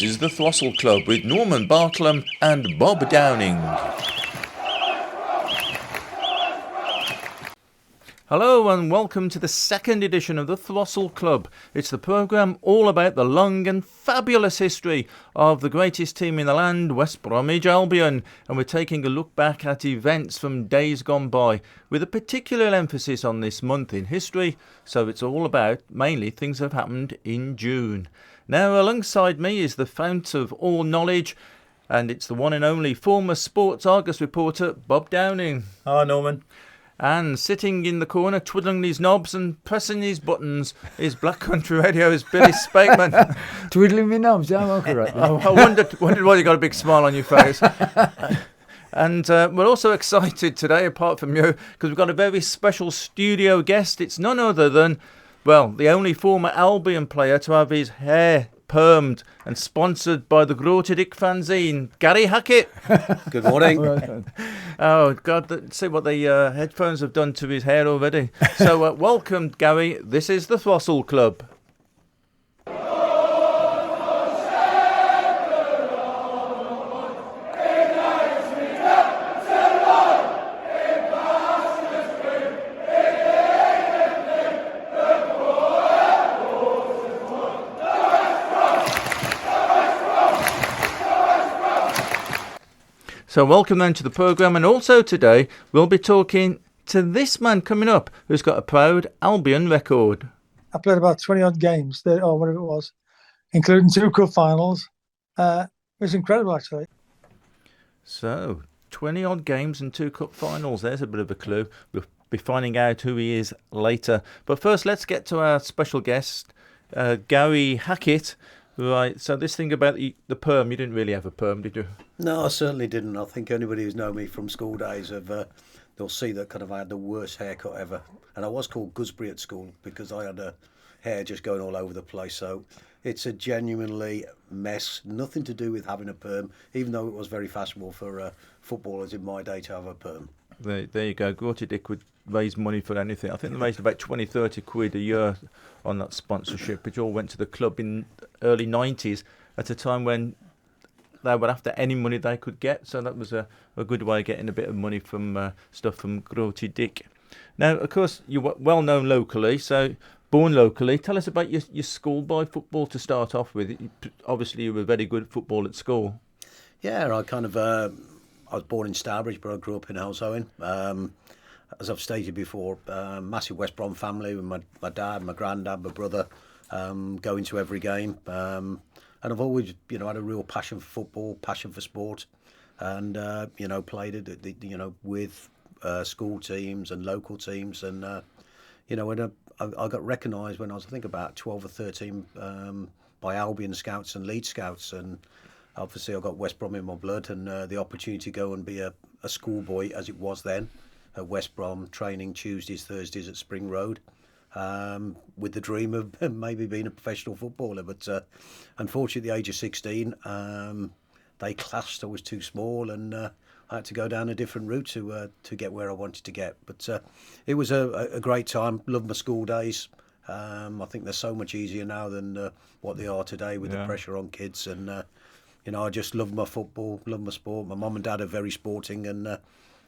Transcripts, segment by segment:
This is the Throstle Club with Norman Bartlam and Bob Downing. Hello and welcome to the second edition of the Throstle Club. It's the programme all about the long and fabulous history of the greatest team in the land, West Bromwich Albion, and we're taking a look back at events from days gone by with a particular emphasis on this month in history, so it's all about mainly things that have happened in June. Now alongside me is the fount of all knowledge, and it's the one and only former Sports Argus reporter Bob Downing. Hi Norman. And sitting in the corner, twiddling his knobs and pressing his buttons, is Black Country Radio's Billy Spakeman. Twiddling my knobs, yeah, I'm okay right now. I wondered why you got a big smile on your face. And we're also excited today, apart from you, because we've got a very special studio guest. It's none other than, well, the only former Albion player to have his hair permed and sponsored by the Grotedick fanzine, Gary Hackett. Good morning. Oh, God, see what the headphones have done to his hair already. So, welcome, Gary. This is the Throstle Club. So welcome then to the programme, and also today we'll be talking to this man coming up who's got a proud Albion record. I played about 20 odd games, or whatever it was, including 2 cup finals. It was incredible, actually. So 20 odd games and 2 cup finals, there's a bit of a clue. We'll be finding out who he is later. But first let's get to our special guest, Gary Hackett. Right, so this thing about the perm, you didn't really have a perm, did you? No, I certainly didn't. I think anybody who's known me from school days, they'll see that kind of I had the worst haircut ever. And I was called Gooseberry at school because I had hair just going all over the place. So it's a genuinely mess, nothing to do with having a perm, even though it was very fashionable for footballers in my day to have a perm. There you go. Grotedick would raise money for anything. I think they raised about 20, 30 quid a year on that sponsorship, which all went to the club in early 90s at a time when they were after any money they could get. So that was a good way of getting a bit of money from stuff from Grotedick. Now, of course, you're well known locally, so born locally. Tell us about your schoolboy football to start off with. Obviously, you were very good at football at school. Yeah, I was born in Stourbridge, but I grew up in Halesowen. As I've stated before, massive West Brom family with my dad, my granddad, my brother, going to every game. And I've always, had a real passion for football, passion for sport, and played it, with school teams and local teams. And when I got recognised when I was, I think, about 12 or 13 by Albion Scouts and Leeds Scouts, and obviously I got West Brom in my blood, and the opportunity to go and be a schoolboy, as it was then, at West Brom, training Tuesdays, Thursdays at Spring Road, with the dream of maybe being a professional footballer. But unfortunately, at the age of 16, they clashed. I was too small, and I had to go down a different route to get where I wanted to get. But it was a great time. Loved my school days. I think they're so much easier now than what they are today with the pressure on kids. And I just loved my football, loved my sport. My mum and dad are very sporting, and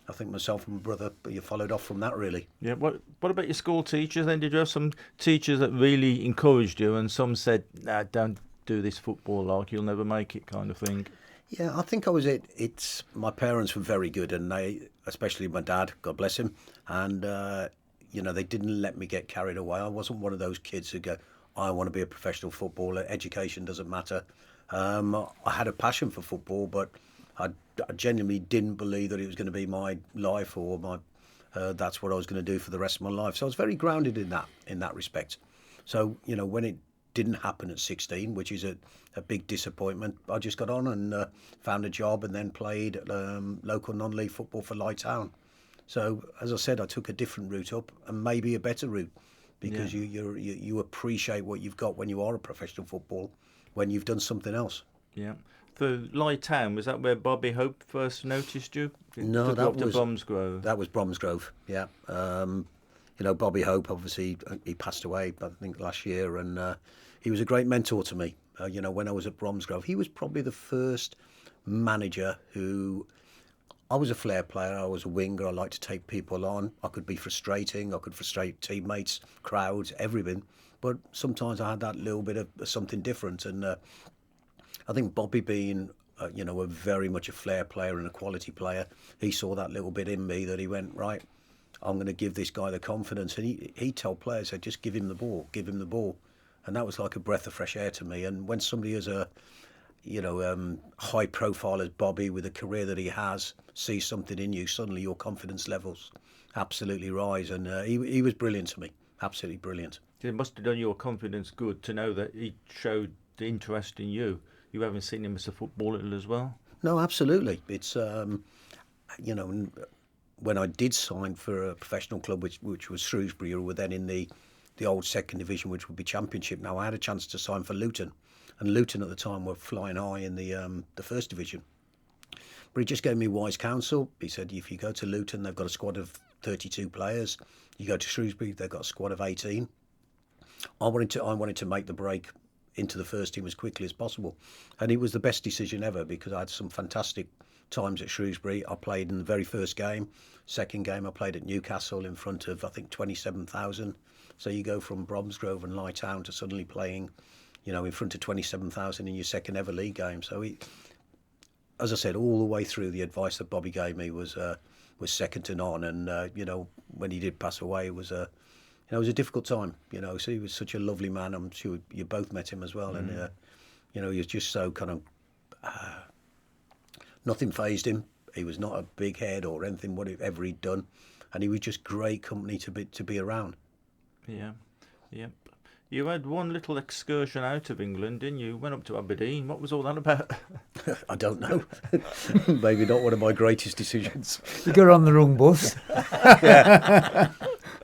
I think myself and my brother, you followed off from that, really. Yeah. What about your school teachers then? Did you have some teachers that really encouraged you, and some said, "Nah, don't do this football, like you'll never make it," kind of thing? Yeah, I think I was it. My parents were very good, and they, especially my dad, God bless him, and they didn't let me get carried away. I wasn't one of those kids who go, "I want to be a professional footballer. Education doesn't matter." I had a passion for football, but I genuinely didn't believe that it was going to be my life, or that's what I was going to do for the rest of my life. So I was very grounded in that respect. So when it didn't happen at 16, which is a big disappointment, I just got on and found a job, and then played local non-league football for Light Town. So as I said, I took a different route up, and maybe a better route, because you appreciate what you've got when you are a professional football, when you've done something else. Yeah. For Light Town, was that where Bobby Hope first noticed you? No, that was Bromsgrove. That was Bromsgrove. Yeah. Bobby Hope, obviously, he passed away, I think, last year, and he was a great mentor to me. When I was at Bromsgrove, he was probably the first manager who... I was a flair player, I was a winger, I liked to take people on. I could be frustrating, I could frustrate teammates, crowds, everything. But sometimes I had that little bit of something different. And I think Bobby being, a very much a flair player and a quality player, he saw that little bit in me that he went, right, I'm going to give this guy the confidence. And he told players, said, just give him the ball, give him the ball. And that was like a breath of fresh air to me. And when somebody is high profile as Bobby with the career that he has, sees something in you, suddenly your confidence levels absolutely rise. And he was brilliant to me, absolutely brilliant. It must have done your confidence good to know that he showed the interest in you. You haven't seen him as a footballer as well? No, absolutely. It's, when I did sign for a professional club, which was Shrewsbury, who were then in the old second division, which would be Championship. Now, I had a chance to sign for Luton. And Luton at the time were flying high in the first division. But he just gave me wise counsel. He said, if you go to Luton, they've got a squad of 32 players. You go to Shrewsbury, they've got a squad of 18. I wanted to make the break into the first team as quickly as possible. And it was the best decision ever because I had some fantastic times at Shrewsbury. I played in the very first game. Second game, I played at Newcastle in front of, I think, 27,000. So you go from Bromsgrove and Lytown to suddenly playing, in front of 27,000 in your second ever league game. So, as I said, all the way through, the advice that Bobby gave me was second to none. And when he did pass away, it was a difficult time. So he was such a lovely man. I'm sure you both met him as well. And he was just so kind of nothing fazed him. He was not a big head or anything whatever he'd done, and he was just great company to be around. Yeah. You had one little excursion out of England, didn't you? Went up to Aberdeen. What was all that about? I don't know. Maybe not one of my greatest decisions. You got on the wrong bus. Yeah.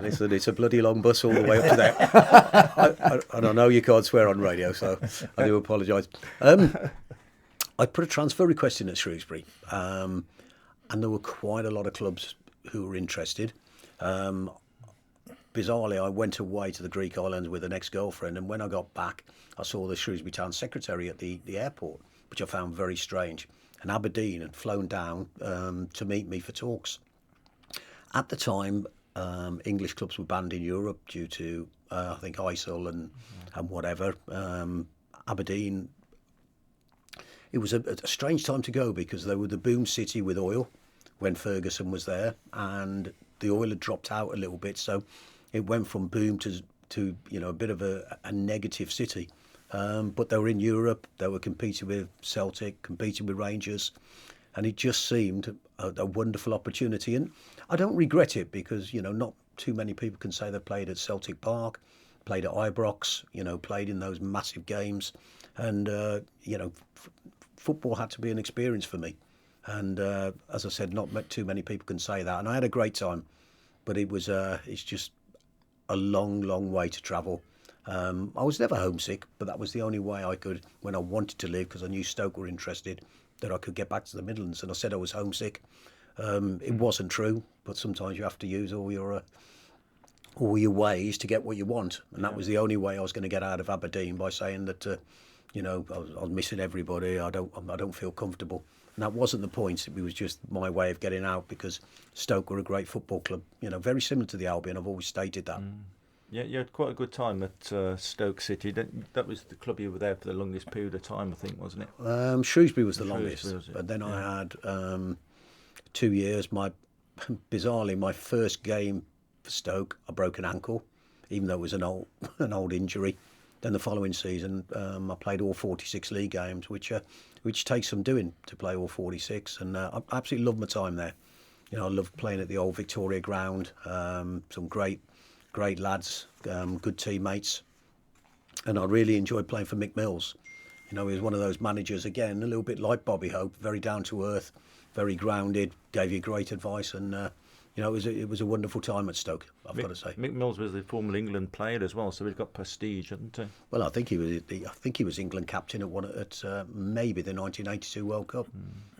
Listen, it's a bloody long bus all the way up to there. I know you can't swear on radio, so I do apologise. I put a transfer request in at Shrewsbury, and there were quite a lot of clubs who were interested. Bizarrely, I went away to the Greek islands with an ex-girlfriend, and when I got back, I saw the Shrewsbury Town secretary at the airport, which I found very strange. And Aberdeen had flown down to meet me for talks. At the time, English clubs were banned in Europe due to, I think, ISIL and whatever. Aberdeen, it was a strange time to go because they were the boom city with oil when Ferguson was there, and the oil had dropped out a little bit, so it went from boom to a bit of a negative city. But they were in Europe, they were competing with Celtic, competing with Rangers, and it just seemed a wonderful opportunity. And I don't regret it because, not too many people can say they played at Celtic Park, played at Ibrox, played in those massive games. And, football had to be an experience for me. And as I said, not too many people can say that. And I had a great time, but it's just a long, long way to travel. I was never homesick, but that was the only way I could, when I wanted to live, because I knew Stoke were interested, that I could get back to the Midlands. And I said I was homesick. It wasn't true, but sometimes you have to use all your ways to get what you want. And that was the only way I was going to get out of Aberdeen, by saying that, I was missing everybody. I don't feel comfortable. And that wasn't the point. It was just my way of getting out because Stoke were a great football club. Very similar to the Albion. I've always stated that. Yeah, you had quite a good time at Stoke City. That was the club you were there for the longest period of time, I think, wasn't it? Shrewsbury was the longest. But then I had 2 years. Bizarrely, my first game for Stoke, I broke an ankle, even though it was an old injury. Then the following season, I played all 46 league games, which takes some doing to play all 46. And I absolutely loved my time there. I loved playing at the old Victoria ground. Some great lads, good teammates. And I really enjoyed playing for Mick Mills. He was one of those managers, again, a little bit like Bobby Hope, very down to earth, very grounded, gave you great advice. And, it was a wonderful time at Stoke, I've got to say. Mick Mills was the former England player as well, so he's got prestige, hasn't he? Well, I think he was England captain at maybe the 1982 World Cup.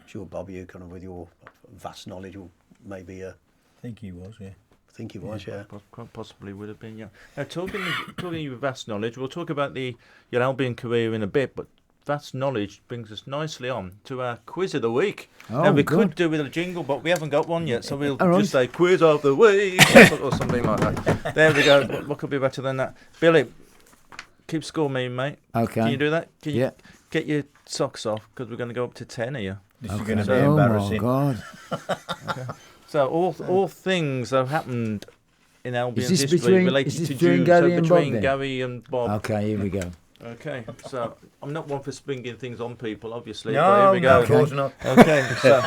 Sure, Bobby, you kind of with your vast knowledge, will maybe. I think he was, yeah. I think he was, yeah. Quite possibly would have been, yeah. Now, talking with vast knowledge, we'll talk about your Albion career in a bit, but vast knowledge brings us nicely on to our quiz of the week. Oh, now, we good. could do with a jingle, but we haven't got one yet, so we'll All right. just say quiz of the week or something like that. There we go. What could be better than that? Billy, keep score me, mate. Okay. Can you do that? Can you Yeah. get your socks off, because we're going to go up to 10 here. This is going to be Oh my embarrassing. God. So all things that have happened in Albion's this history between- related is this to between June. Gary so and Bob between then? Gary and Bob. Okay, here we go. Okay, so I'm not one for springing things on people, obviously. but No, here we go. no, of course not. Okay, so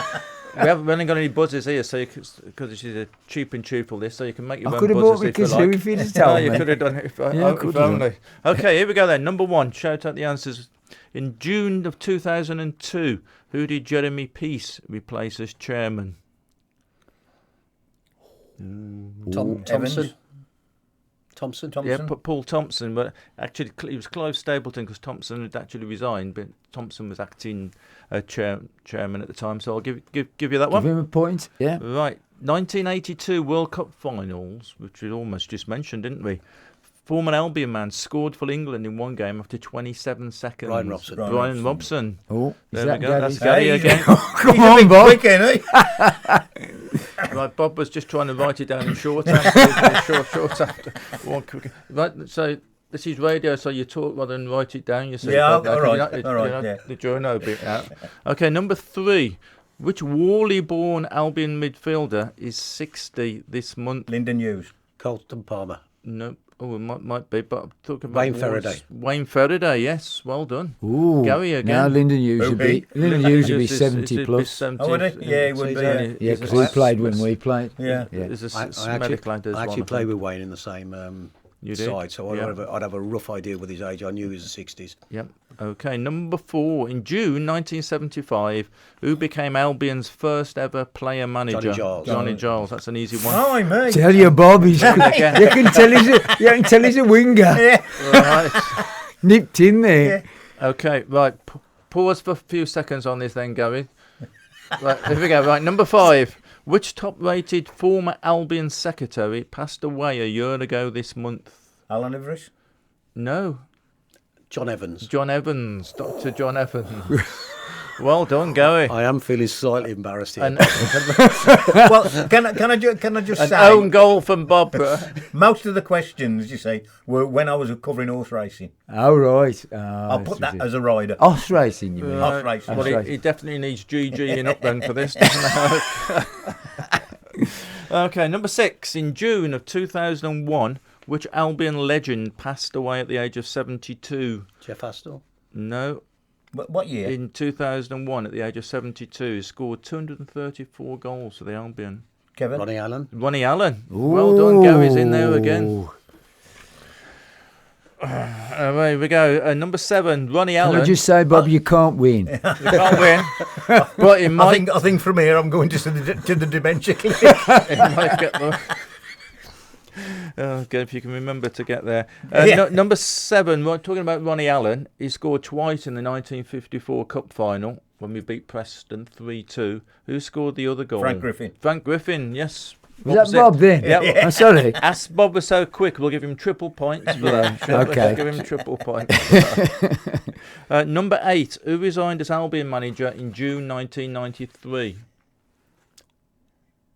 we haven't really got any buzzers here, so because this is a cheap and cheap all this, so you can make your I own could have bought buzzers me if you kazoo like. if you'd have No, told you me. could have done it if Yeah, I if could have only. Okay, here we go then. Number one, shout out the answers. In June of 2002, who did Jeremy Peace replace as chairman? Thompson. Evans. Thompson. Yeah, Paul Thompson, but actually it was Clive Stapleton, because Thompson had actually resigned, but Thompson was acting chairman at the time. So I'll give you that Give one. him a point. Yeah. Right, 1982 World Cup finals, which we almost just mentioned, didn't we? Former Albion man scored for England in one game after 27 seconds. Brian Robson. Brian Robson. Oh, is There we that go. Gary? That's Gary Hey, again. Come He's a on, big Bob. quick, ain't he? Right, Bob was just trying to write it down in shorthand. shorthand. Right, so this is radio, so you talk rather than write it down. You say, Yeah, Bob, now, all can you right, not- all right, you know, yeah. the journo bit out. Okay, number 3. Which Whalley-born Albion midfielder is 60 this month? Lyndon Hughes. Colton Palmer. No. Oh, it might be, but I'm talking about Wayne Faraday. Wayne Faraday, yes, well done. Ooh. Gary again. Now Lyndon Hughes would be Lyndon Lyndon Hughes would be Is- 70 is- plus. is 70, Oh, would he? Yeah, he would he's be, only- Yeah, he's because a- we played when we played. Yeah. Yeah. There's a I medic lad as I actually well, played think. with Wayne in the same You did? side, so Yeah. I'd have a rough idea with his age. I knew he was the 60s. Yep. Okay, number 4. In June 1975, who became Albion's first ever player manager? Johnny Giles. Johnny Giles. That's an easy one. Hi, mate. Tell you, Bob, he's, you Again. can tell he's a winger. Yeah. Right. Nipped in there. Okay, right. Pause for a few seconds on this then, Gary. Right, here we go. Right, number 5. Which top-rated former Albion secretary passed away a year ago this month? Alan Everest. No. John Evans. John Evans. Dr. John Evans. Well done, Gary. I am feeling slightly embarrassed here. An, Well, can I just an say, own goal from Bob. most of the questions, you say, were when I was covering horse racing. Oh, right. I'll put that as a rider. Horse racing, you mean? Horse racing. Well, Horse he definitely needs GGing up then for this, doesn't he? Okay, number 6. In June of 2001, which Albion legend passed away at the age of 72? Jeff Astle. No. What year? In 2001, at the age of 72, he scored 234 goals for the Albion. Kevin? Ronnie Allen. Ronnie Allen. Well done, Gary's in there again. Ooh. There we go. Number 7, Ronnie Can Allen. I just say, Bob, you can't win. You can't win. But he might, I think from here I'm going to the dementia clinic. he might get the... Oh, good if you can remember to get there. Yeah. Number 7, talking about Ronnie Allen, he scored twice in the 1954 Cup final when we beat Preston 3-2. Who scored the other goal? Frank Griffin. Frank Griffin, yes. Was that Bob then? Yep. I'm sorry. As Bob was so quick, we'll give him triple points for that. Sure, Okay. let's give him triple points for that. Number 8, who resigned as Albion manager in June 1993?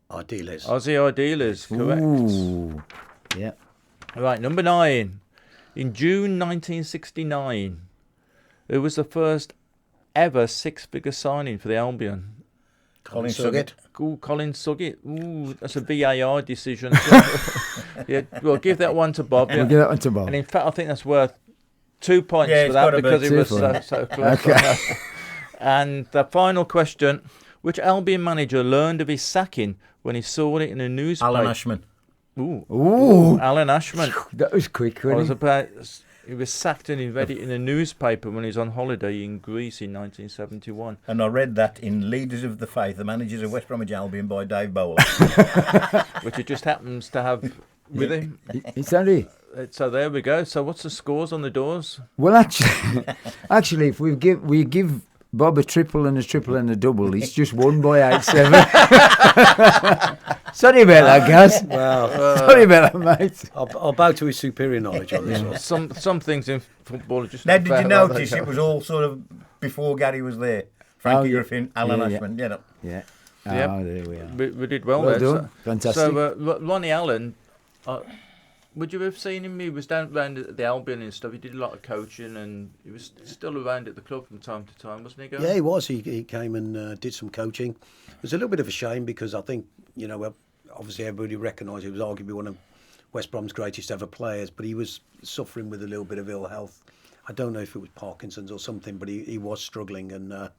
Idealist. Ozzy Idealers, correct. Ooh. Yeah. Right, number 9. In June 1969, who was the first ever 6-figure signing for the Albion? Colin Suggett. Ooh, Colin Suggett. Ooh, that's a VAR decision. Yeah, we'll give that one to Bob. We'll Yeah. give that one to Bob. And in fact, I think that's worth 2 points Yeah, for it's that gotta be because it 2 was points. so close. Okay. And the final question: which Albion manager learned of his sacking when he saw it in a newspaper? Alan Ashman. Ooh, Ooh. Alan Ashman. That was quick, I was wasn't about. He was sacked and he read it in a newspaper when he was on holiday in Greece in 1971. And I read that in Leaders of the Faith, the Managers of West Bromwich Albion by Dave Bowler. Which it just happens to have with him. it? It's only... So there we go. So what's the scores on the doors? Well, actually, if we give Bob a triple and a double, he's just won by 8-7. Sorry about that, guys. Well, Sorry about that, mate. I'll bow to his superior knowledge on this one. Some things in football are just. Now, not did fair, you are they, notice Gary? it was all sort of before Gary was there? Frankie Oh, yeah. Griffin, Alan Yeah, yeah. Ashman, you know. Yeah. Yep. Oh, there we are. We did well, Well there. done. Fantastic. So Ronnie Allen, would you have seen him? He was down around at the Albion and stuff. He did a lot of coaching, and he was still around at the club from time to time, wasn't he? Gary? Yeah, he was. He came and did some coaching. It was a little bit of a shame because I think, well, obviously everybody recognised he was arguably one of West Brom's greatest ever players, but he was suffering with a little bit of ill health. I don't know if it was Parkinson's or something, but he was struggling, and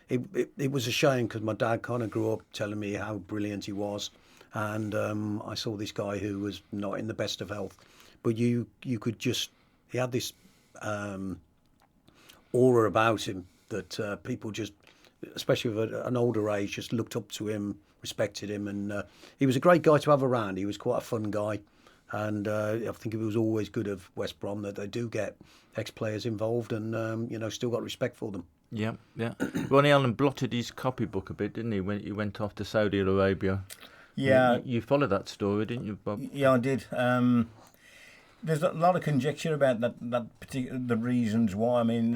it was a shame because my dad kind of grew up telling me how brilliant he was, and I saw this guy who was not in the best of health, but you could just, he had this aura about him that people just, especially at an older age, just looked up to him, respected him, and he was a great guy to have around. He was quite a fun guy, and I think it was always good of West Brom that they do get ex-players involved and, still got respect for them. Yeah. Ronnie Allen blotted his copybook a bit, didn't he, when he went off to Saudi Arabia? Yeah. You followed that story, didn't you, Bob? Yeah, I did. There's a lot of conjecture about that particular the reasons why. I mean,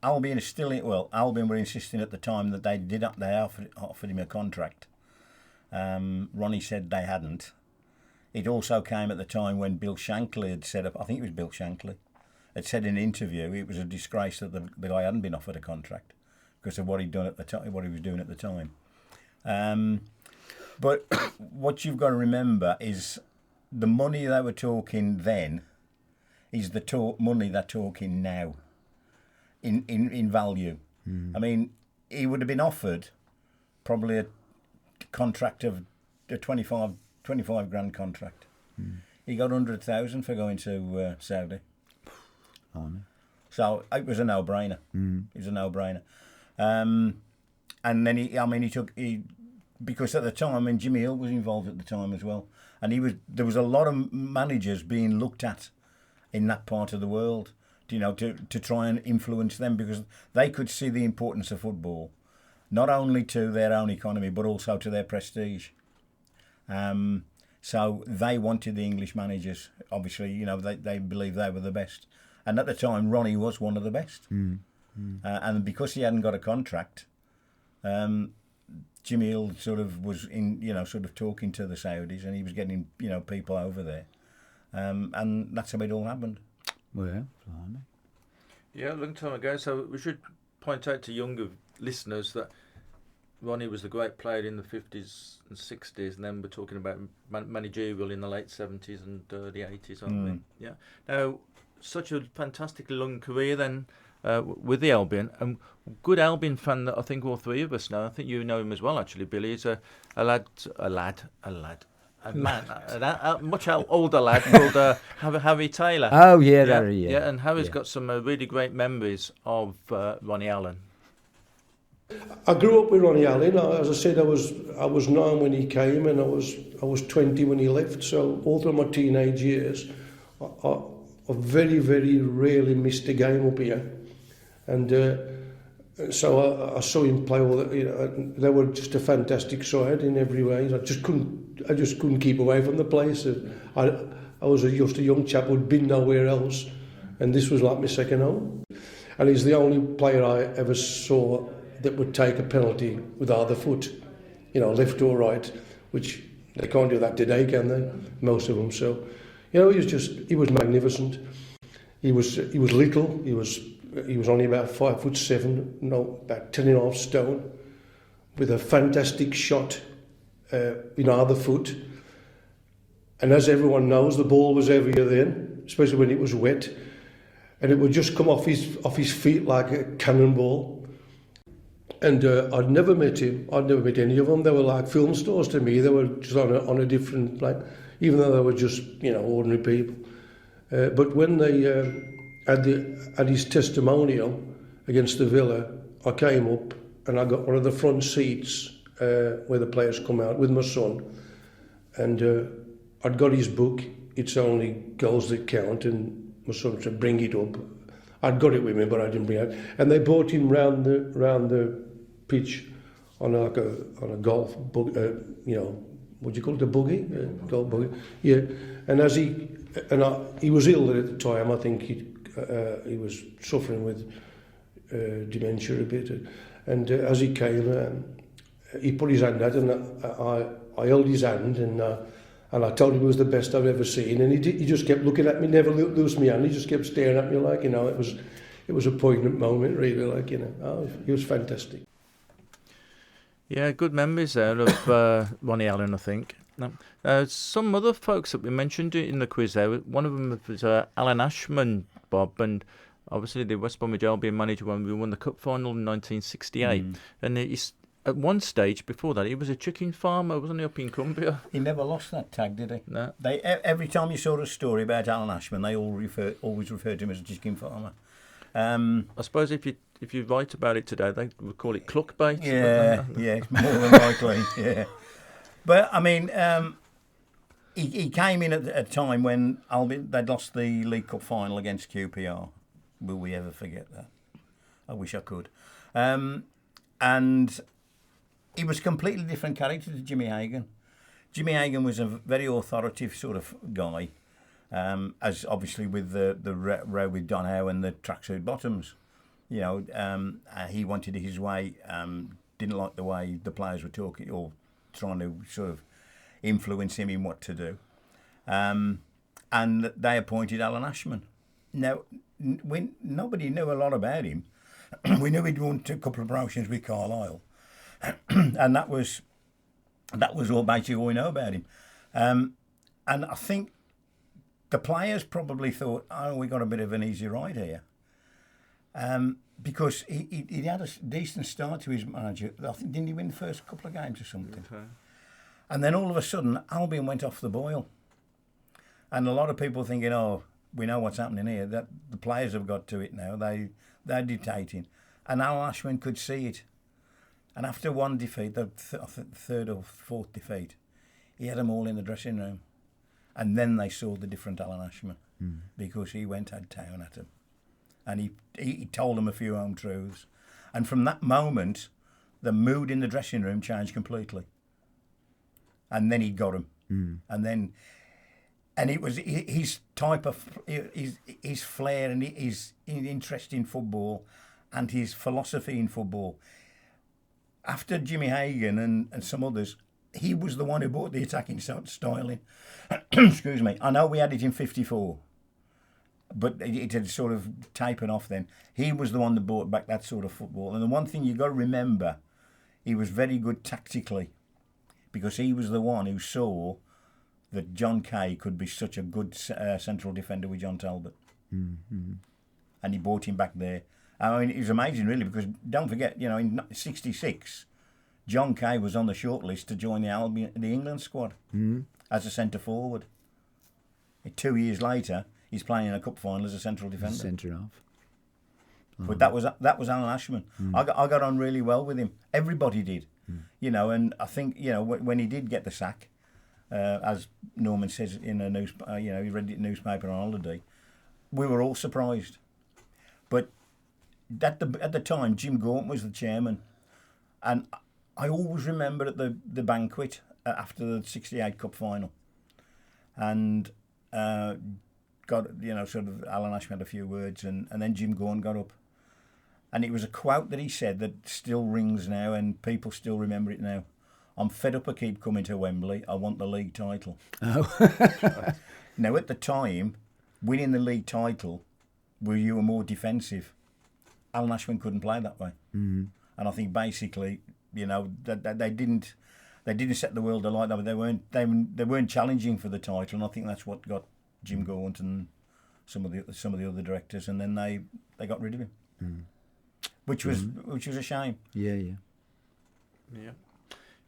Albion is still Albion were insisting at the time that they offered him a contract. Ronnie said they hadn't. It also came at the time when Bill Shankly had set up. I think it was Bill Shankly had said in an interview it was a disgrace that the guy hadn't been offered a contract because of what he'd done at the time, what he was doing at the time. But what you've got to remember is the money they were talking then is the money they're talking now in value. I mean, he would have been offered probably a contract of a 25 grand contract. He got 100,000 for going to Saudi. So it was a no-brainer. It was a no-brainer. And then he because at the time, Jimmy Hill was involved at the time as well, and there was a lot of managers being looked at in that part of the world, to try and influence them because they could see the importance of football, not only to their own economy but also to their prestige. So they wanted the English managers. Obviously, they believed they were the best, and at the time, Ronnie was one of the best. And because he hadn't got a contract, Jimmy Hill sort of was sort of talking to the Saudis, and he was getting people over there, and that's how it all happened. Well, blimey. Yeah, a long time ago. So we should point out to younger listeners that Ronnie was the great player in the 50s and 60s, and then we're talking about managerial in the late 70s and early 80s, aren't we? Yeah. Now, such a fantastically long career then with the Albion, and good Albion fan that I think all three of us know. I think you know him as well, actually, Billy. He's a much older lad called Harry Taylor. Oh, yeah, Harry, yeah. And Harry's got some really great memories of Ronnie Allen. I grew up with Ronnie Allen. As I said, I was 9 when he came, and I was 20 when he left. So all through my teenage years, I very, very rarely missed a game up here, and so I saw him play all that. They were just a fantastic side in every way. I just couldn't keep away from the place. I was just a young chap who'd been nowhere else, and this was like my second home. And he's the only player I ever saw that would take a penalty with either foot, left or right, which they can't do that today, can they? Most of them. So, he was magnificent. He was little. He was only about 5'7", about 10.5 stone, with a fantastic shot in either foot. And as everyone knows, the ball was heavier then, especially when it was wet, and it would just come off his feet like a cannonball. And I'd never met him. I'd never met any of them. They were like film stars to me. They were just on a different plane, even though they were just ordinary people. But when they had his testimonial against the Villa, I came up and I got one of the front seats where the players come out with my son, and I'd got his book. It's only goals that count, and my son said, "Bring it up." I'd got it with me, but I didn't bring it. And they brought him round the pitch on a golf book, what do you call it, a buggy, dog buggy, yeah. And he was ill at the time. I think he was suffering with dementia a bit. And as he came, he put his hand out, and I held his hand, and I told him it was the best I've ever seen. And he just kept looking at me, never loosed my hand. He just kept staring at me like, it was a poignant moment, really, like, Oh, he was fantastic. Yeah, good memories there of Ronnie Allen, I think. Some other folks that we mentioned in the quiz there, one of them was Alan Ashman, Bob, and obviously the West Bromwich Albion manager when we won the cup final in 1968. And he's, at one stage before that, he was a chicken farmer, wasn't he, up in Cumbria? He never lost that tag, did he? No. Every time you saw a story about Alan Ashman, they always referred to him as a chicken farmer. I suppose if you write about it today, they would call it cluckbait. Yeah, it's more than likely. Yeah, but I mean, he came in at a time when they'd lost the League Cup final against QPR. Will we ever forget that? I wish I could. And he was a completely different character to Jimmy Hagan. Jimmy Hagan was a very authoritative sort of guy. As obviously with the row with Don Howe and the tracksuit bottoms, he wanted it his way. Didn't like the way the players were talking or trying to sort of influence him in what to do. And they appointed Alan Ashman. Now, nobody knew a lot about him. We knew he'd won a couple of promotions with Carlisle, and that was all basically all we know about him. And I think the players probably thought, oh, we got a bit of an easy ride here. Because he had a decent start to his manager. I think, didn't he win the first couple of games or something? Okay. And then all of a sudden, Albion went off the boil. And a lot of people thinking, oh, we know what's happening here. That the players have got to it now. They're dictating. And Alan Ashman could see it. And after one defeat, the third or fourth defeat, he had them all in the dressing room. And then they saw the different Alan Ashman because he went had town at them. And he told them a few home truths. And from that moment, the mood in the dressing room changed completely. And then he got him. And it was his type of, his flair and his interest in football and his philosophy in football. After Jimmy Hagan and some others, he was the one who brought the attacking style in. Excuse me. I know we had it in 54, but it had sort of tapered off then. He was the one that brought back that sort of football. And the one thing you got to remember, he was very good tactically because he was the one who saw that John Kay could be such a good central defender with John Talbot. Mm-hmm. And he brought him back there. I mean, it was amazing, really, because don't forget, in '66, John Kay was on the shortlist to join the England squad as a centre forward. 2 years later, he's playing in a cup final as a central defender. Centre half. But that was Alan Ashman. I got on really well with him. Everybody did, And I think when he did get the sack, as Norman says in a newspaper, he read it in a newspaper on holiday. We were all surprised, but at the time, Jim Gaunt was the chairman, and I always remember at the banquet after the '68 Cup final, and sort of Alan Ashman had a few words, and then Jim Gaunt got up, and it was a quote that he said that still rings now, and people still remember it now. I'm fed up. I keep coming to Wembley. I want the league title. Oh. Now, at the time, winning the league title, you were more defensive. Alan Ashman couldn't play that way, and I think basically, that they didn't set the world alight. They weren't challenging for the title, and I think that's what got Jim Gaunt and some of the other directors, and then they got rid of him, which was a shame. Yeah.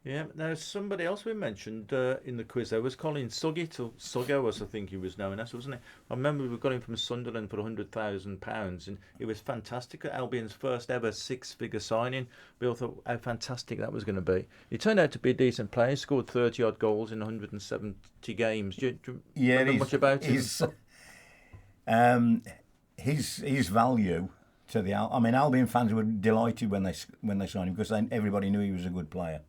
Yeah, now somebody else we mentioned in the quiz there was Colin Suggett, or Suggett, I think he was known as, wasn't it? I remember we got him from Sunderland for £100,000, and it was fantastic. Albion's first ever six-figure signing. We all thought how fantastic that was going to be. He turned out to be a decent player. He scored 30-odd goals in 170 games. Do you remember much about him? His value to the Albion fans were delighted when they signed him because everybody knew he was a good player.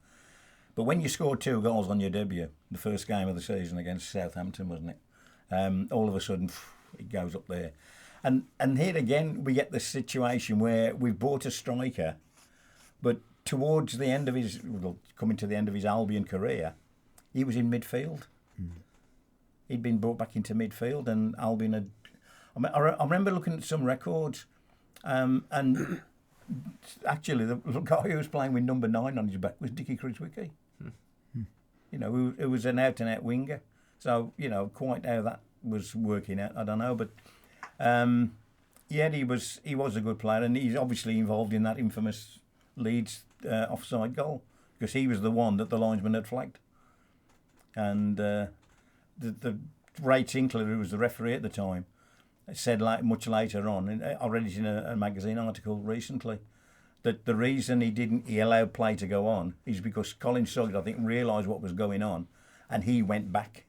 But when you scored 2 goals on your debut, the first game of the season against Southampton, wasn't it? All of a sudden, it goes up there. And here again, we get this situation where we've bought a striker, but towards the end of his, well, coming to the end of his Albion career, he was in midfield. He'd been brought back into midfield, and Albion had. I remember looking at some records, and actually the guy who was playing with number 9 on his back was Dickie Criswicky. You know, who was an out-and-out winger. So, you know, quite how that was working out, I don't know. But, yeah, he was a good player, and he's obviously involved in that infamous Leeds offside goal, because he was the one that the linesman had flagged. And the Ray Tinkler, who was the referee at the time, said much later on, and I read it in a magazine article recently, that the reason he allowed play to go on is because Colin Suggett, I think, realised what was going on, and he went back.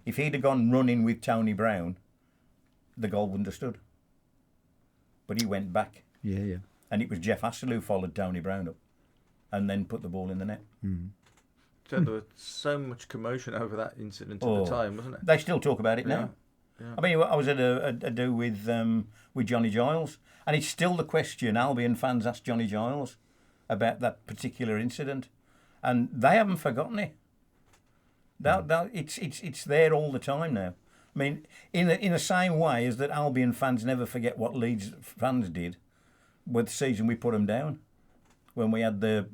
If he'd have gone running with Tony Brown, the goal wouldn't have stood. But he went back. Yeah. And it was Jeff Hassel who followed Tony Brown up and then put the ball in the net. So there was so much commotion over that incident at the time, wasn't it? They still talk about it now. Yeah. I mean, I was at a do with Johnny Giles, and it's still the question Albion fans ask Johnny Giles about that particular incident, and they haven't forgotten it. It's there all the time now. I mean, in the same way as that Albion fans never forget what Leeds fans did with the season we put them down, when we had the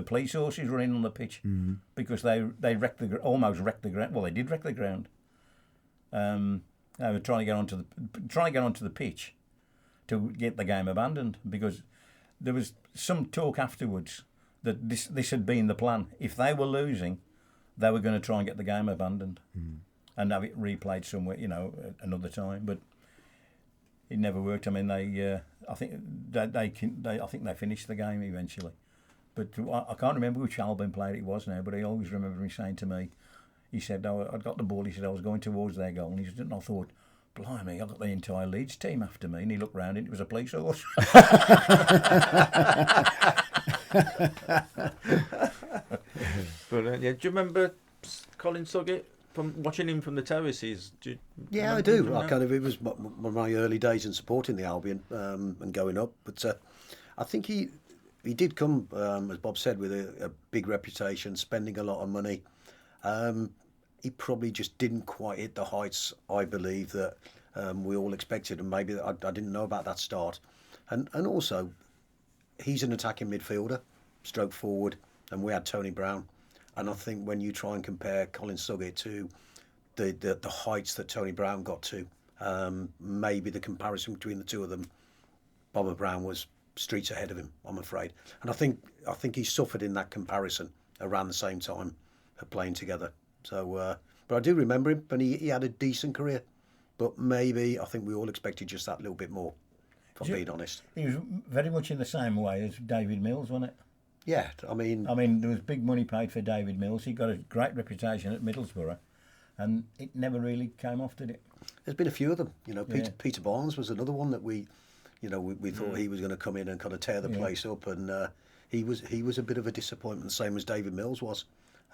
police horses running on the pitch because they almost wrecked the ground. Well, they did wreck the ground. They were trying to get onto the pitch to get the game abandoned, because there was some talk afterwards that this had been the plan. If they were losing, they were going to try and get the game abandoned and have it replayed somewhere, you know, another time. But it never worked. I mean, I think they finished the game eventually. But I can't remember which Albion player it was now. But I always remember him saying to me, he said, I'd got the ball. He said, I was going towards their goal. And he said, and I thought, blimey, I got the entire Leeds team after me. And he looked round and it was a police horse. Brilliant. Yeah. Do you remember Colin Suggett from watching him from the terraces? Yeah, I do. It was one of my early days in supporting the Albion and going up. But I think he did come, as Bob said, with a big reputation, spending a lot of money. He probably just didn't quite hit the heights, I believe, that we all expected, and maybe I didn't know about that start. And also, he's an attacking midfielder, stroke forward, and we had Tony Brown. And I think when you try and compare Colin Suggett to the heights that Tony Brown got to, maybe the comparison between the two of them, Bomber Brown was streets ahead of him, I'm afraid. And I think he suffered in that comparison around the same time of playing together. So, but I do remember him, and he had a decent career. But maybe I think we all expected just that little bit more, if I'm being honest. He was very much in the same way as David Mills, wasn't it? Yeah, I mean, there was big money paid for David Mills. He got a great reputation at Middlesbrough, and it never really came off, did it? There's been a few of them. You know, Peter Barnes was another one that we thought he was going to come in and kind of tear the place up, and he was a bit of a disappointment, same as David Mills was.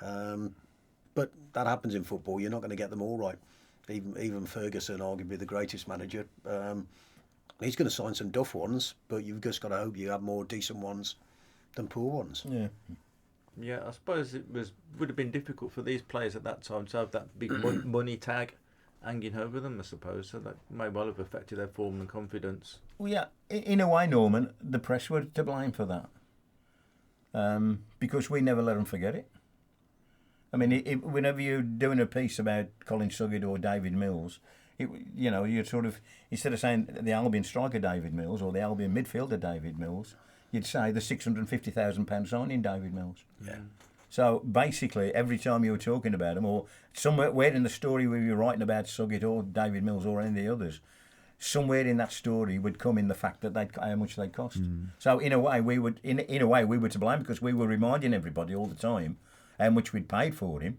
But that happens in football. You're not going to get them all right. Even Ferguson, arguably the greatest manager, he's going to sign some duff ones, but you've just got to hope you have more decent ones than poor ones. Yeah. Yeah, I suppose would have been difficult for these players at that time to have that big money tag hanging over them, I suppose. So that may well have affected their form and confidence. Well, yeah, in a way, Norman, the press were to blame for that, because we never let them forget it. I mean, whenever you're doing a piece about Colin Suggett or David Mills, you're sort of, instead of saying the Albion striker David Mills or the Albion midfielder David Mills, you'd say the £650,000 signing David Mills. Yeah. So basically, every time you were talking about him, or somewhere in the story where you were writing about Suggett or David Mills or any of the others, somewhere in that story would come in the fact that how much they cost. So in a way, we were to blame, because we were reminding everybody all the time how much we'd paid for him,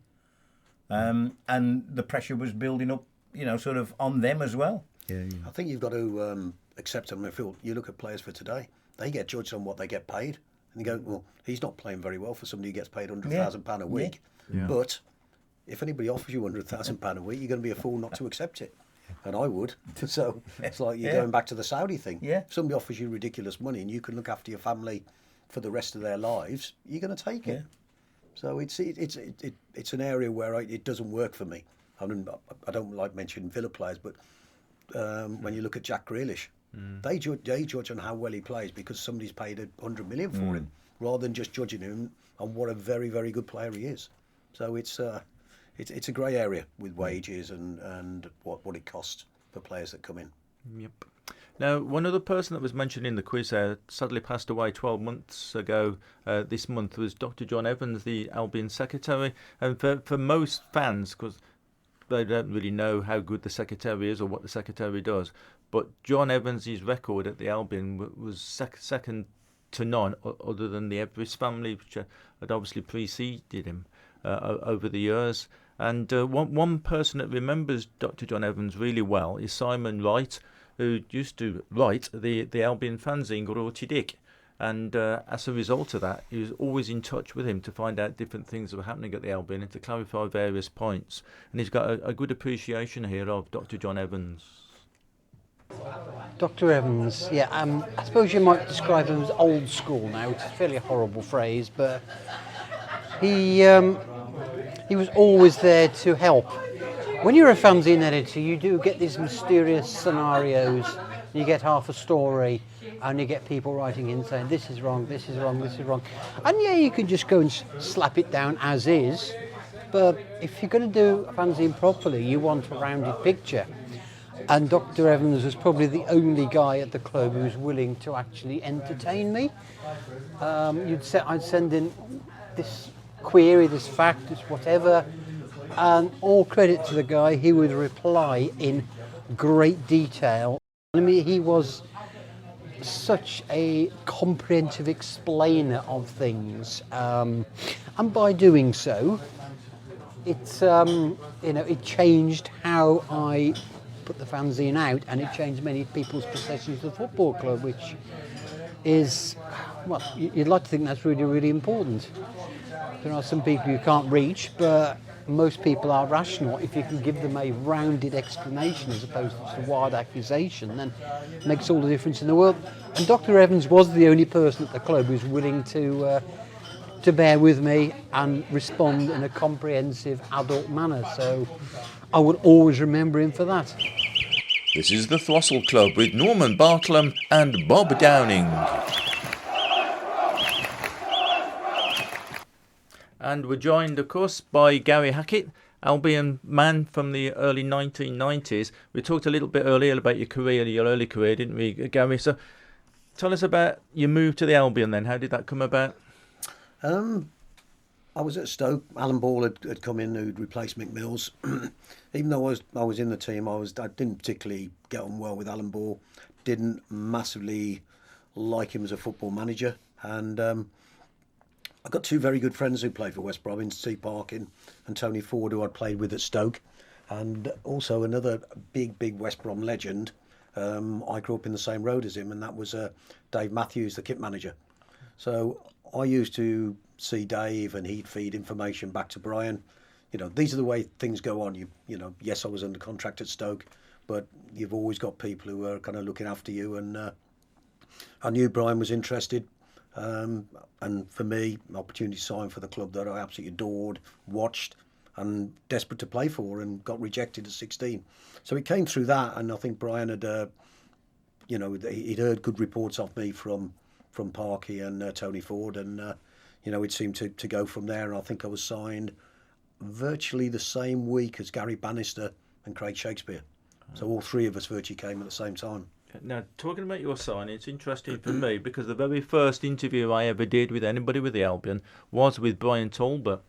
and the pressure was building up, sort of on them as well. Yeah. I think you've got to accept them. If you look at players for today, they get judged on what they get paid. And you go, well, he's not playing very well for somebody who gets paid £100,000 a week. Yeah. But if anybody offers you £100,000 a week, you're going to be a fool not to accept it. And I would. So it's like you're going back to the Saudi thing. Yeah. If somebody offers you ridiculous money and you can look after your family for the rest of their lives, you're going to take it. So it's an area where it doesn't work for me. I don't like mentioning Villa players, but when you look at Jack Grealish, they judge on how well he plays because somebody's paid 100 million for him, rather than just judging him on what a very, very good player he is. So it's a grey area with wages and what it costs for players that come in. Yep. Now, one other person that was mentioned in the quiz sadly passed away 12 months ago this month was Dr. John Evans, the Albion secretary. And for most fans, because they don't really know how good the secretary is or what the secretary does, but John Evans' record at the Albion was second to none, other than the Everest family, which had obviously preceded him over the years. And one person that remembers Dr. John Evans really well is Simon Wright, who used to write the Albion fanzine Grotti Dick. And as a result of that, he was always in touch with him to find out different things that were happening at the Albion and to clarify various points. And he's got a good appreciation here of Dr. John Evans. Dr. Evans, yeah, I suppose you might describe him as old school now. It's a fairly horrible phrase, but he was always there to help. When you're a fanzine editor, you do get these mysterious scenarios. You get half a story, and you get people writing in saying, this is wrong, this is wrong, this is wrong. And yeah, you can just go and slap it down as is, but if you're going to do a fanzine properly, you want a rounded picture. And Dr. Evans was probably the only guy at the club who was willing to actually entertain me. I'd send in this query, this fact, this whatever, and all credit to the guy, he would reply in great detail. I mean, he was such a comprehensive explainer of things, and by doing so, it changed how I put the fanzine out, and it changed many people's perceptions of the football club, which is, well, you'd like to think that's really, really important. There are some people you can't reach, but most people are rational. If you can give them a rounded explanation as opposed to just a wild accusation, then it makes all the difference in the world. And Dr. Evans was the only person at the club who was willing to bear with me and respond in a comprehensive adult manner. So I would always remember him for that. This is the Throstle Club with Norman Bartlam and Bob Downing. And we're joined, of course, by Gary Hackett, Albion man from the early 1990s. We talked a little bit earlier about your career, your early career, didn't we, Gary? So tell us about your move to the Albion then. How did that come about? I was at Stoke. Alan Ball had come in, who'd replaced Mick Mills. Even though I was in the team, I didn't particularly get on well with Alan Ball. Didn't massively like him as a football manager. And I got two very good friends who played for West Brom, Steve Parkin and Tony Ford, who I'd played with at Stoke. And also another big West Brom legend. I grew up in the same road as him, and that was Dave Matthews, the kit manager. So I used to see Dave, and he'd feed information back to Brian. You know, these are the way things go on. You know, yes, I was under contract at Stoke, but you've always got people who are kind of looking after you. And I knew Brian was interested. And for me, an opportunity to sign for the club that I absolutely adored, watched, and desperate to play for, and got rejected at 16. So it came through that, and I think Brian had, he'd heard good reports of me from Parky and Tony Ford, and it seemed to go from there. And I think I was signed virtually the same week as Gary Bannister and Craig Shakespeare. So all three of us virtually came at the same time. Now, talking about your signing, it's interesting for me because the very first interview I ever did with anybody with the Albion was with Brian Talbot.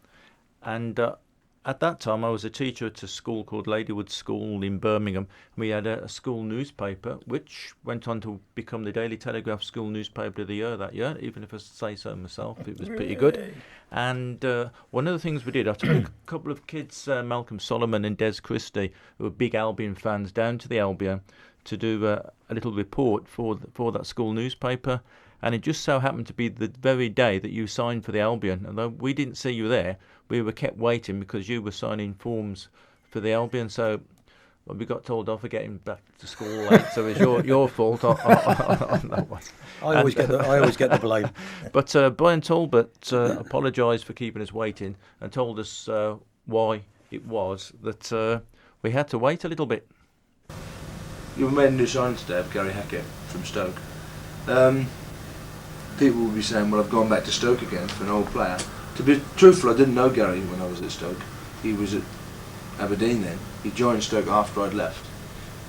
And at that time, I was a teacher at a school called Ladywood School in Birmingham. We had a school newspaper, which went on to become the Daily Telegraph School Newspaper of the Year that year, even if I say so myself. It was pretty good. And one of the things we did, I took a couple of kids, Malcolm Solomon and Des Christie, who were big Albion fans, down to the Albion to do a little report for that school newspaper. and it just so happened to be the very day that you signed for the Albion. Although we didn't see you there, we were kept waiting because you were signing forms for the Albion. So we got told off for getting back to school late, so it was your fault on that one. I always get the blame. But Brian Talbot apologised for keeping us waiting and told us why it was that we had to wait a little bit. You made a new signing today of Gary Hackett from Stoke. People will be saying, well, I've gone back to Stoke again for an old player. To be truthful, I didn't know Gary when I was at Stoke. He was at Aberdeen then. He joined Stoke after I'd left.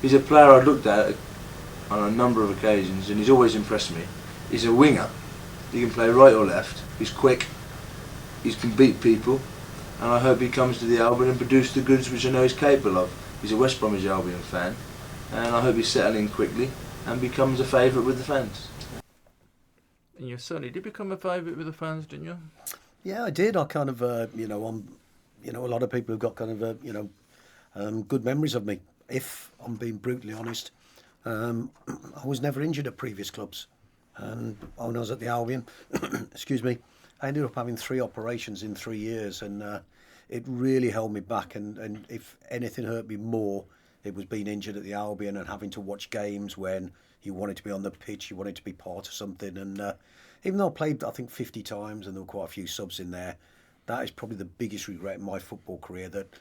He's a player I'd looked at on a number of occasions, and he's always impressed me. He's a winger. He can play right or left. He's quick. He can beat people. And I hope he comes to the Albion and produces the goods which I know he's capable of. He's a West Bromwich Albion fan, and I hope he's settling quickly and becomes a favourite with the fans. And you certainly did become a favourite with the fans, didn't you? Yeah, I did. I kind of, a lot of people have got kind of, good memories of me. If I'm being brutally honest, I was never injured at previous clubs. And when I was at the Albion, excuse me, I ended up having 3 operations in 3 years, and it really held me back. And if anything hurt me more, it was being injured at the Albion and having to watch games when you wanted to be on the pitch, you wanted to be part of something. And even though I played, I think, 50 times and there were quite a few subs in there, that is probably the biggest regret in my football career, that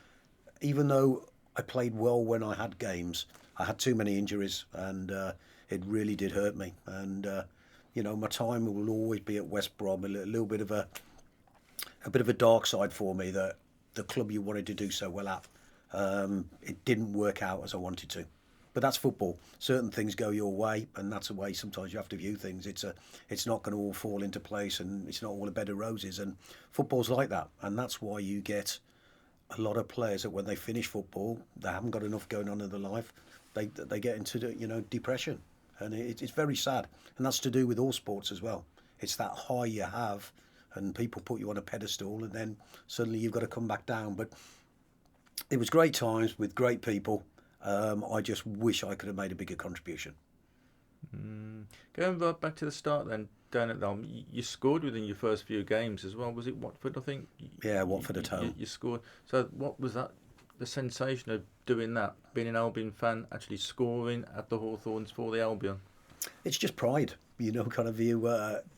even though I played well when I had games, I had too many injuries, and it really did hurt me. And my time will always be at West Brom a little bit of a bit of a dark side for me, that the club you wanted to do so well at, it didn't work out as I wanted to. But that's football. Certain things go your way, and that's the way sometimes you have to view things. It's not going to all fall into place, and it's not all a bed of roses. And football's like that, and that's why you get a lot of players that when they finish football, they haven't got enough going on in their life. They get into depression, and it's very sad. And that's to do with all sports as well. It's that high you have, and people put you on a pedestal, and then suddenly you've got to come back down. But it was great times with great people. I just wish I could have made a bigger contribution. Going back to the start then, down at Elm, you scored within your first few games as well. Was it Watford, I think? Yeah, Watford at home. You scored. So what was that, the sensation of doing that, being an Albion fan, actually scoring at the Hawthorns for the Albion? It's just pride, kind of you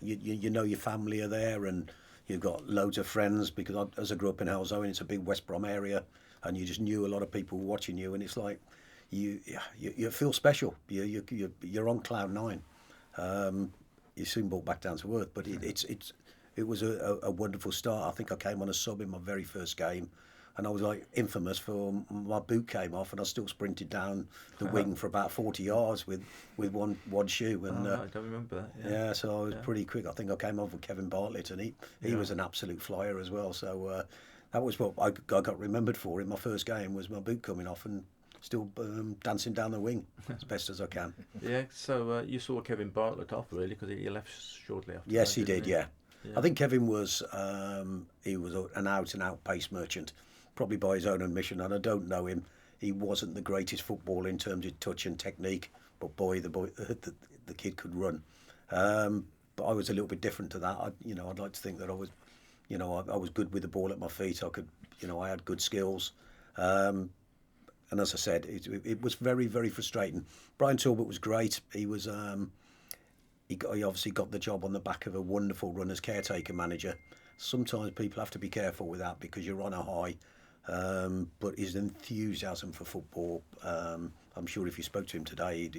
know your family are there, and you've got loads of friends, because as I grew up in Halesowen, it's a big West Brom area, and you just knew a lot of people watching you, and it's like you feel special. You're on cloud 9. You're soon brought back down to earth, but it was a wonderful start. I think I came on a sub in my very first game, and I was like infamous for my boot came off, and I still sprinted down the wing for about 40 yards with one shoe. And I don't remember that. Yeah, so I was pretty quick. I think I came on with Kevin Bartlett, and he was an absolute flyer as well. So that was what I got remembered for in my first game, was my boot coming off and still dancing down the wing as best as I can. Yeah, so you saw Kevin Bartlett off, really, because he left shortly after. Yes, that, he did, he? yeah. I think Kevin was he was an out-and-out pace merchant, probably by his own admission, and I don't know him. He wasn't the greatest footballer in terms of touch and technique, but the kid could run. But I was a little bit different to that. I'd like to think that I was, I was good with the ball at my feet. I could, I had good skills. And as I said, it was very, very frustrating. Brian Talbot was great. He was he obviously got the job on the back of a wonderful run as caretaker manager. Sometimes people have to be careful with that because you're on a high. But his enthusiasm for football, I'm sure if you spoke to him today,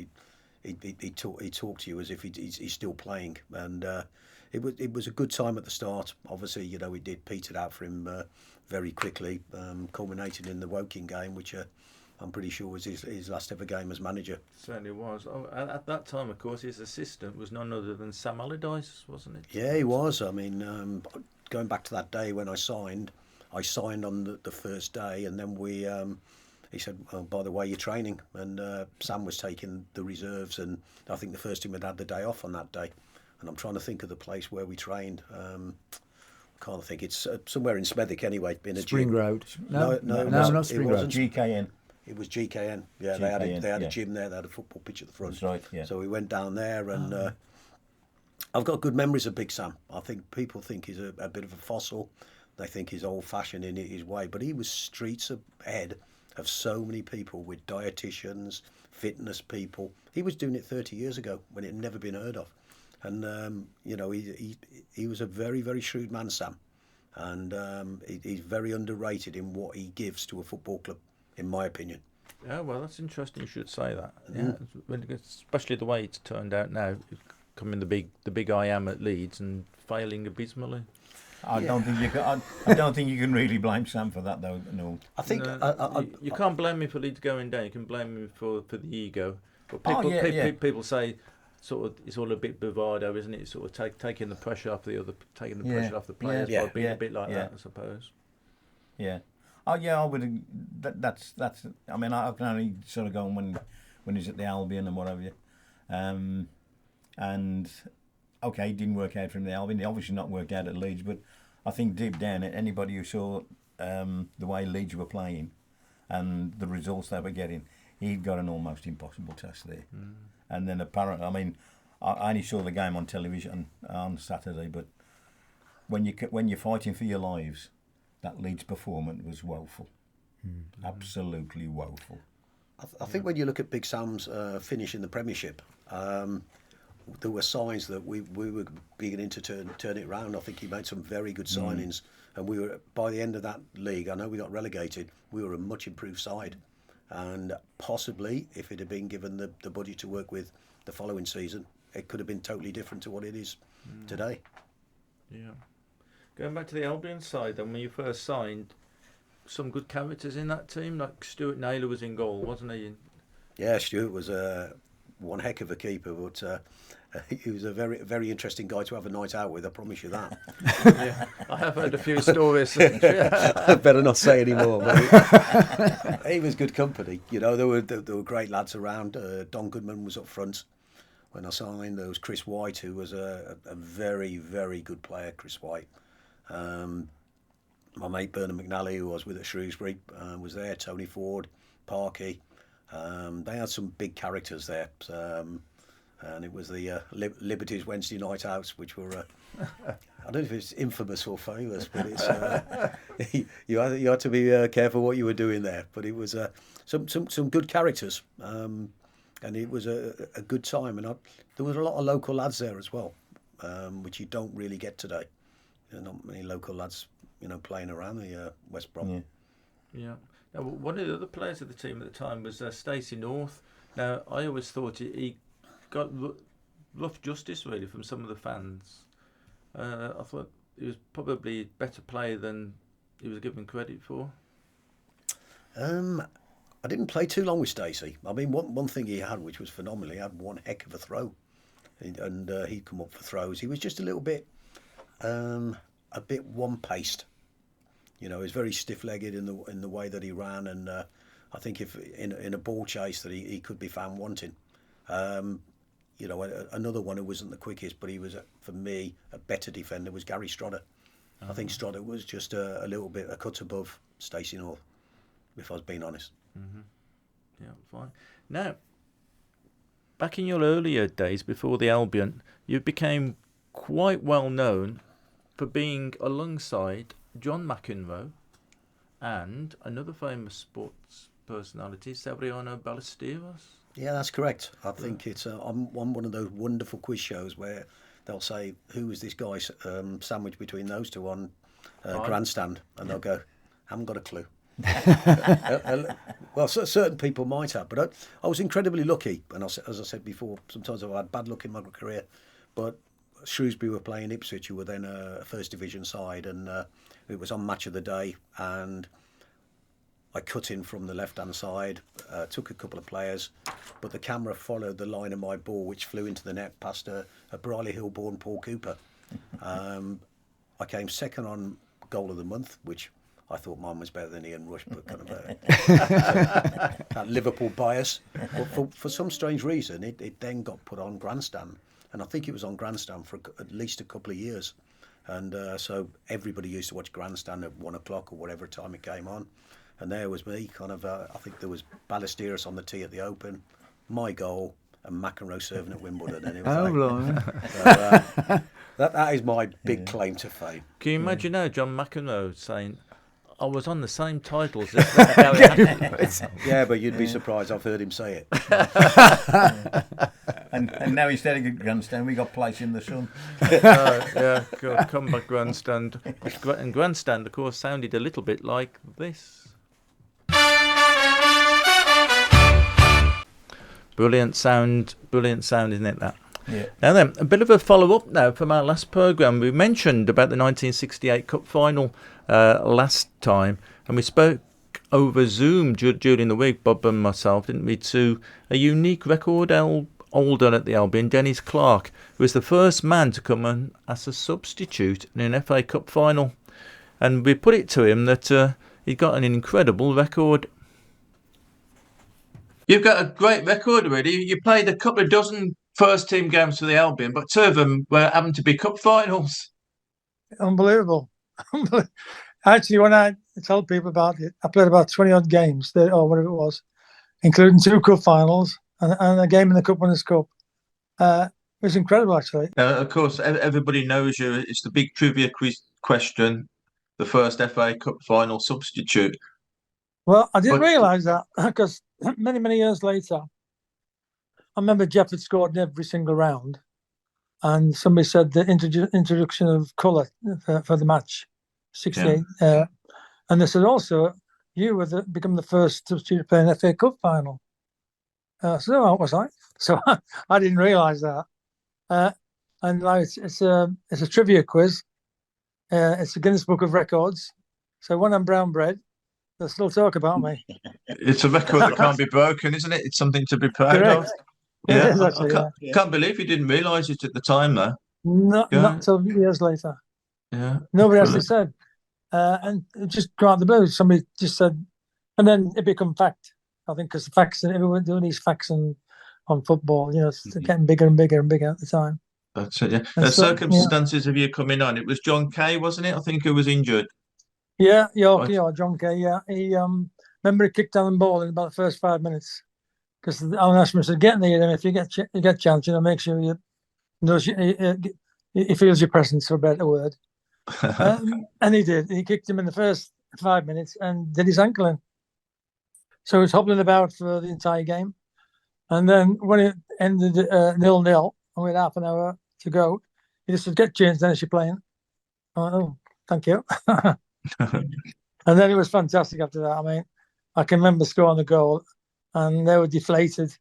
he'd talk to you as if he's still playing. And it was a good time at the start. Obviously, it did petered out for him very quickly, culminating in the Woking game, which I'm pretty sure was his last ever game as manager. Certainly was. Oh, at that time, of course, his assistant was none other than Sam Allardyce, wasn't it? Yeah, he was. I mean, going back to that day when I signed on the first day, and then he said, "Oh, by the way, you're training," and Sam was taking the reserves, and I think the first team had the day off on that day, and I'm trying to think of the place where we trained. Can't think. It's somewhere in Smethwick anyway. In a Spring gym. Road. No, not Spring Road. GKN. It was GKN. Yeah, GKN, they had a gym there. They had a football pitch at the front. That's right. Yeah. So we went down there, and I've got good memories of Big Sam. I think people think he's a bit of a fossil. They think he's old-fashioned in his way, but he was streets ahead of so many people with dietitians, fitness people. He was doing it 30 years ago when it had never been heard of. And, you know, he was a very, very shrewd man, Sam. And he's very underrated in what he gives to a football club, in my opinion. Yeah, well, that's interesting. You should say that. Yeah, especially the way it's turned out now, coming the big I am at Leeds and failing abysmally. I don't think you can really blame Sam for that, though. No, I think you can't blame him for Leeds going down. You can blame him for the ego. But people say sort of it's all a bit bravado, isn't it? It's sort of taking the pressure off pressure off the players by being a bit like that, I suppose. Yeah. Oh yeah, I would. That's. I mean, I can only sort of go on when he's at the Albion and whatever. And okay, it didn't work out from the Albion. It obviously not worked out at Leeds, but I think deep down, anybody who saw the way Leeds were playing and the results they were getting, he'd got an almost impossible task there. And then apparently, I mean, I only saw the game on television on Saturday, but when you're fighting for your lives, that Leeds performance was woeful, absolutely woeful. I think when you look at Big Sam's finish in the Premiership, there were signs that we were beginning to turn it around. I think he made some very good signings, and we were, by the end of that league, I know we got relegated, we were a much improved side. And possibly, if it had been given the budget to work with the following season, it could have been totally different to what it is today. Yeah. Going back to the Albion side, then, when you first signed, some good characters in that team, like Stuart Naylor was in goal, wasn't he? Yeah, Stuart was one heck of a keeper, but he was a very, very interesting guy to have a night out with, I promise you that. Yeah, I have heard a few stories. I better not say any more. But he was good company. You know, there were great lads around. Don Goodman was up front when I signed. There was Chris White, who was a very, very good player, Chris White. My mate Bernard McNally, who I was with at Shrewsbury, was there. Tony Ford, Parky. They had some big characters there. And it was the Liberties Wednesday night outs, which were, I don't know if it's infamous or famous, but it's you had to be careful what you were doing there. But it was some good characters, and it was a good time. And there was a lot of local lads there as well, which you don't really get today. There are not many local lads, you know, playing around the West Brom. Yeah. Now, one of the other players of the team at the time was Stacey North. Now, I always thought he got rough justice really from some of the fans. I thought he was probably a better player than he was given credit for. I didn't play too long with Stacey. I mean, one thing he had, which was phenomenal, he had one heck of a throw, and he'd come up for throws. He was just a little bit, a bit one-paced. You know, he was very stiff-legged in the way that he ran, and I think if in a ball chase that he could be found wanting. You know, another one who wasn't the quickest, but he was, for me, a better defender was Gary Strodder. I think Strodder was just a little bit a cut above Stacey North, if I was being honest. Yeah, fine. Now, back in your earlier days before the Albion, you became quite well known for being alongside John McEnroe and another famous sports personality, Severiano Ballesteros. Yeah, that's correct. I think it's on one of those wonderful quiz shows where they'll say, who is this guy sandwiched between those two on grandstand? And they'll go, haven't got a clue. Well, certain people might have, but I was incredibly lucky. And as I said before, sometimes I've had bad luck in my career. But Shrewsbury were playing Ipswich, who were then a first division side, and it was on Match of the Day. And I cut in from the left-hand side, took a couple of players, but the camera followed the line of my ball, which flew into the net past a Briley Hill-born Paul Cooper. I came second on Goal of the Month, which I thought mine was better than Ian Rush, but kind of that Liverpool bias. But for some strange reason, it then got put on Grandstand, and I think it was on Grandstand for at least a couple of years. And so everybody used to watch Grandstand at 1 o'clock or whatever time it came on. And there was me, kind of, I think there was Ballesteros on the tee at the Open, my goal, and McEnroe serving at Wimbledon. And it Oh, was blimey. so, that is my big claim to fame. Can you imagine now John McEnroe saying, I was on the same titles as Gary Hackett? Yeah, but you'd be surprised. I've heard him say it. And now instead of grandstand, we got place in the sun. Yeah, comeback grandstand. And grandstand, of course, sounded a little bit like this. Brilliant sound, isn't it, that? Yeah. Now then, a bit of a follow-up now from our last programme. We mentioned about the 1968 Cup Final last time, and we spoke over Zoom during the week, Bob and myself, didn't we, to a unique record holder at the Albion, Dennis Clarke, who was the first man to come in as a substitute in an FA Cup Final. And we put it to him that he'd got an incredible record. You've got a great record already. You played a couple of dozen first-team games for the Albion, but two of them were having to be cup finals. Unbelievable. Actually, when I tell people about it, I played about 20-odd games, or whatever it was, including 2 cup finals and a game in the Cup Winners' Cup. It was incredible, actually. Of course, everybody knows you. It's the big trivia quiz question, the first FA Cup final substitute. Well, I didn't realise that because many, many years later, I remember Jeff had scored in every single round, and somebody said the introduction of colour for the match, 68. Yeah. And they said also, you were become the first substitute to play an FA Cup final. So what was I? So I didn't realise that. And now it's a trivia quiz. It's a Guinness Book of Records. So when I'm brown bread, they'll still talk about me. It's a record that can't be broken, isn't it? It's something to be proud Correct. of. Yeah, it is actually, I can't believe you didn't realise it at the time, though. Not until years later. Yeah. Nobody actually said. And just out the blue, somebody just said, and then it became fact. I think because the facts, everyone doing these facts on football, it's getting bigger and bigger and bigger at the time. That's it, yeah. And The so, circumstances of you coming on, it was John Kay, wasn't it? I think who was injured. Yeah, Right. John Kay, yeah. He remember he kicked Alan Ball in about the first 5 minutes. Because Alan Ashman said, get near him if you get chance, make sure he feels your presence, for a better word. And he did. He kicked him in the first 5 minutes and did his ankle in. So he was hobbling about for the entire game. And then when it ended 0-0, and we had half an hour to go, he just said, get changed, Dennis, you're playing. I went, oh, thank you. And then it was fantastic after that. I mean, I can remember scoring the goal, and they were deflated.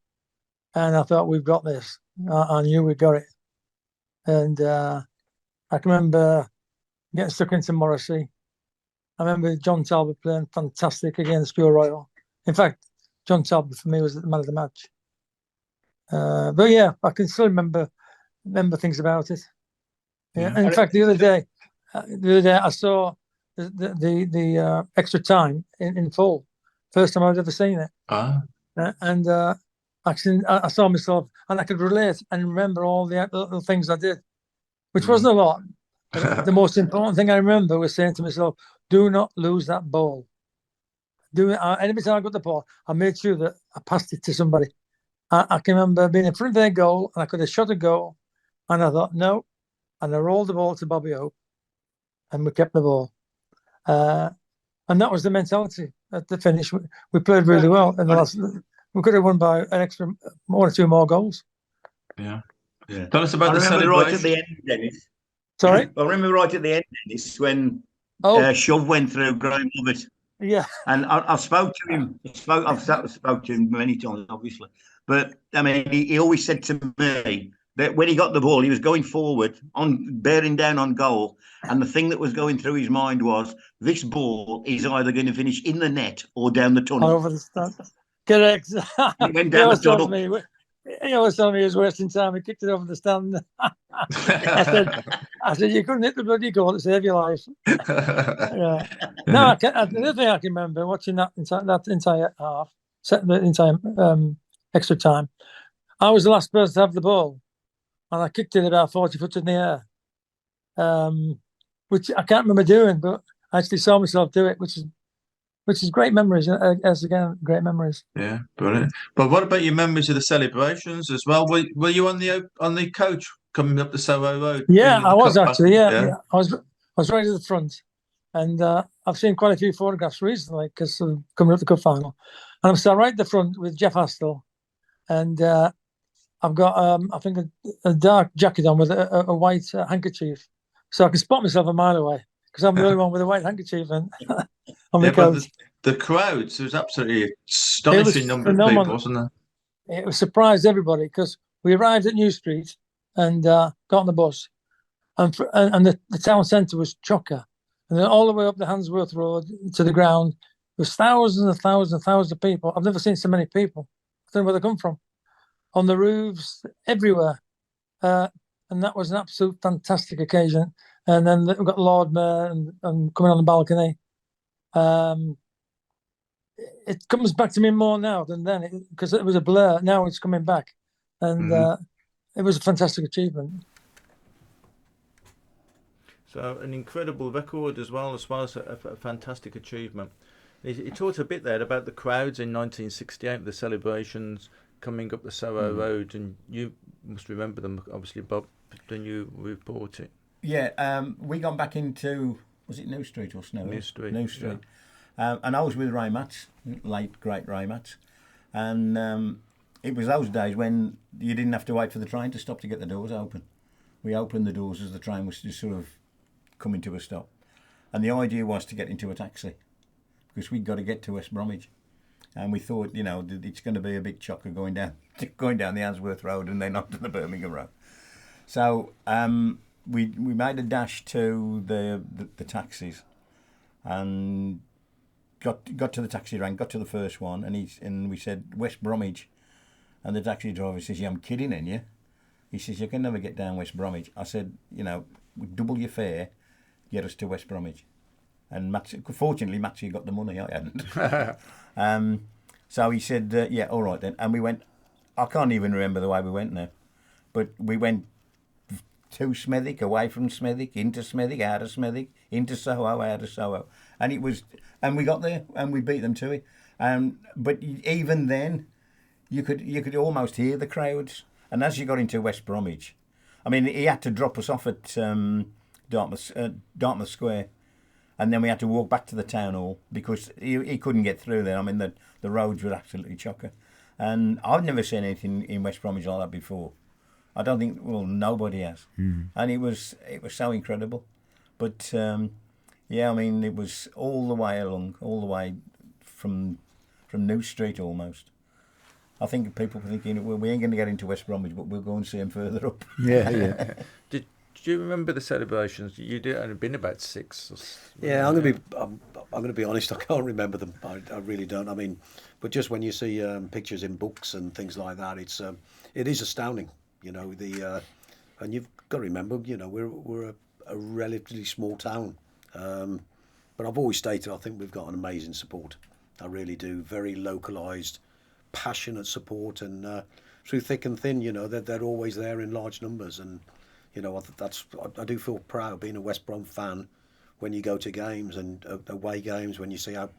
And I thought, we've got this. I knew we got it. And I can remember getting stuck into Morrissey. I remember John Talbot playing fantastic against Pure Royal. In fact, John Talbot for me was the man of the match. But yeah, I can still remember things about it. Yeah. In fact, the other day I saw the extra time in full. First time I'd ever seen it. And actually, I saw myself, and I could relate and remember all the little things I did, which wasn't a lot. But the most important thing I remember was saying to myself, do not lose that ball. Every time I got the ball, I made sure that I passed it to somebody. I can remember being in front of their goal, and I could have shot a goal, and I thought, no. And I rolled the ball to Bobby Hope, and we kept the ball. And that was the mentality at the finish. We played really well. And we could have won by an extra 1 or 2 more goals. Yeah. Tell us about the celebration. Right at the end, Dennis. Sorry? I remember right at the end, Dennis, when Shove went through Graham Lovett. Yeah. And I spoke to him. I've spoke to him many times, obviously. But, I mean, he always said to me that when he got the ball, he was going forward, bearing down on goal. And the thing that was going through his mind was, this ball is either going to finish in the net or down the tunnel. Over the stand. Correct. He went down the tunnel. He always told me he was wasting time. He kicked it over the stand. I said, you couldn't hit the bloody goal to save your life. Yeah. No, another thing I can remember watching that entire half, the entire extra time, I was the last person to have the ball, and I kicked it about 40 foot in the air, which I can't remember doing, but I actually saw myself do it, which which is great memories. As again, great memories. Yeah, brilliant. But what about your memories of the celebrations as well? Were you on the coach coming up the Soho Road? Yeah, I was Cup actually. back? Yeah. I was right at the front, and I've seen quite a few photographs recently because of coming up the cup final, and I'm still right at the front with Jeff Astle, and I've got I think a dark jacket on with a white handkerchief, so I can spot myself a mile away because I'm the only one with a white handkerchief and on the coach. But the crowds, there was absolutely astonishing number of people, wasn't there? It was surprised everybody because we arrived at New Street and got on the bus, and the town centre was chocker, and then all the way up the Handsworth Road to the ground, there was thousands and thousands and thousands of people. I've never seen so many people. I don't know where they come from. On the roofs, everywhere, and that was an absolute fantastic occasion. And then we've got Lord Mayor and coming on the balcony. It comes back to me more now than then because it was a blur. Now it's coming back, and it was a fantastic achievement. So an incredible record as well as a fantastic achievement. He talked a bit there about the crowds in 1968, the celebrations coming up the Soho Road, and you must remember them, obviously, Bob. Then you report it. Yeah, we got back into, was it New Street or Snow? New Street. New Street. Yeah. And I was with Ray Matz, late great Ray Matz, and it was those days when you didn't have to wait for the train to stop to get the doors open. We opened the doors as the train was just sort of coming to a stop, and the idea was to get into a taxi because we'd got to get to West Bromwich. And we thought, it's going to be a big chocker going down the Handsworth Road and then up to the Birmingham Road. So we made a dash to the taxis, and got to the taxi rank, got to the first one, and we said West Bromwich, and the taxi driver says, "Yeah, I'm kidding, ain't you?" He says, "You can never get down West Bromwich." I said, double your fare, get us to West Bromwich. And fortunately, Matthew got the money, I hadn't. So he said, yeah, all right then. And we went, I can't even remember the way we went now, but we went to Smethwick, away from Smethwick, into Smethwick, out of Smethwick, into Soho, out of Soho. And we got there and we beat them to it. But even then, you could almost hear the crowds. And as you got into West Bromwich, I mean, he had to drop us off at Dartmouth Square. And then we had to walk back to the town hall because he couldn't get through there. I mean, the roads were absolutely chocker. And I've never seen anything in West Bromwich like that before. I don't think, nobody has. And it was so incredible. But, yeah, I mean, it was all the way along, all the way from New Street almost. I think people were thinking, well, we ain't going to get into West Bromwich, but we'll go and see them further up. Yeah. Do you remember the celebrations? You did only been about 6. Yeah, I'm going to be honest. I can't remember them. I really don't. I mean, but just when you see pictures in books and things like that, it is astounding. And you've got to remember, we're a relatively small town, but I've always stated I think we've got an amazing support. I really do. Very localised, passionate support, and through thick and thin, they're always there in large numbers. And I do feel proud being a West Brom fan when you go to games and away games, when you see how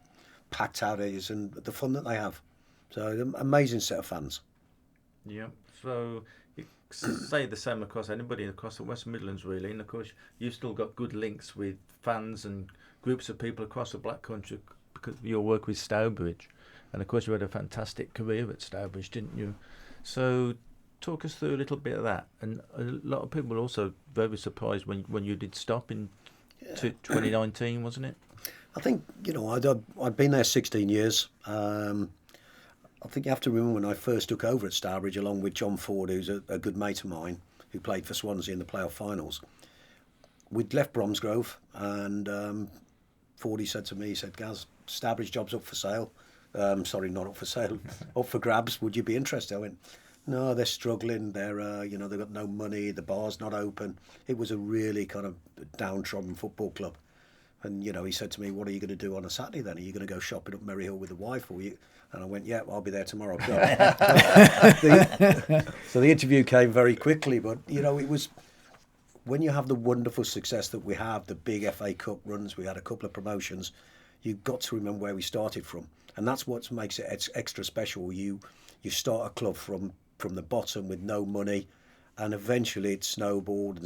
packed out it is and the fun that they have. So amazing set of fans. Yeah. So you say the same anybody across the West Midlands really, and of course you've still got good links with fans and groups of people across the Black Country because of your work with Stourbridge, and of course you had a fantastic career at Stourbridge, didn't you? So talk us through a little bit of that. And a lot of people were also very surprised when you did stop in 2019, wasn't it? I think, I'd been there 16 years. I think you have to remember when I first took over at Stourbridge, along with John Ford, who's a good mate of mine, who played for Swansea in the playoff finals. We'd left Bromsgrove, and Fordy said to me, he said, "Gaz, Stourbridge job's up for sale." Sorry, not up for sale, up for grabs. Would you be interested? I went, "No, they're struggling. They've got no money. The bar's not open." It was a really kind of downtrodden football club. And, he said to me, "What are you going to do on a Saturday then? Are you going to go shopping up Maryhill with the wife?" And I went, "Yeah, I'll be there tomorrow." So the interview came very quickly, but, it was when you have the wonderful success that we have, the big FA Cup runs, we had a couple of promotions, you've got to remember where we started from, and that's what makes it extra special. You start a club from the bottom with no money, and eventually it snowballed,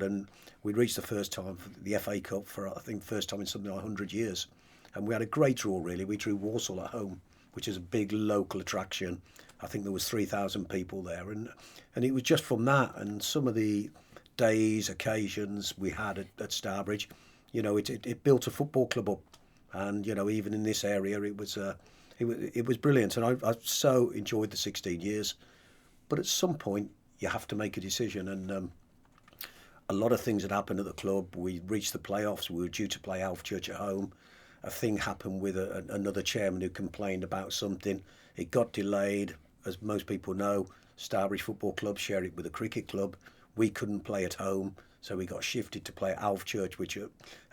and we reached the first time for the FA Cup for, I think, first time in something like 100 years, and we had a great draw. Really, we drew Walsall at home, which is a big local attraction. I think there was 3,000 people there, and it was just from that and some of the days, occasions we had at Stourbridge, it built a football club up, and even in this area it was brilliant, and I so enjoyed the 16 years. But at some point you have to make a decision, and a lot of things had happened at the club. We reached the playoffs. We were due to play Alfchurch at home. A thing happened with another chairman who complained about something. It got delayed. As most people know, Stourbridge Football Club share it with a cricket club. We couldn't play at home, so we got shifted to play at Alfchurch, which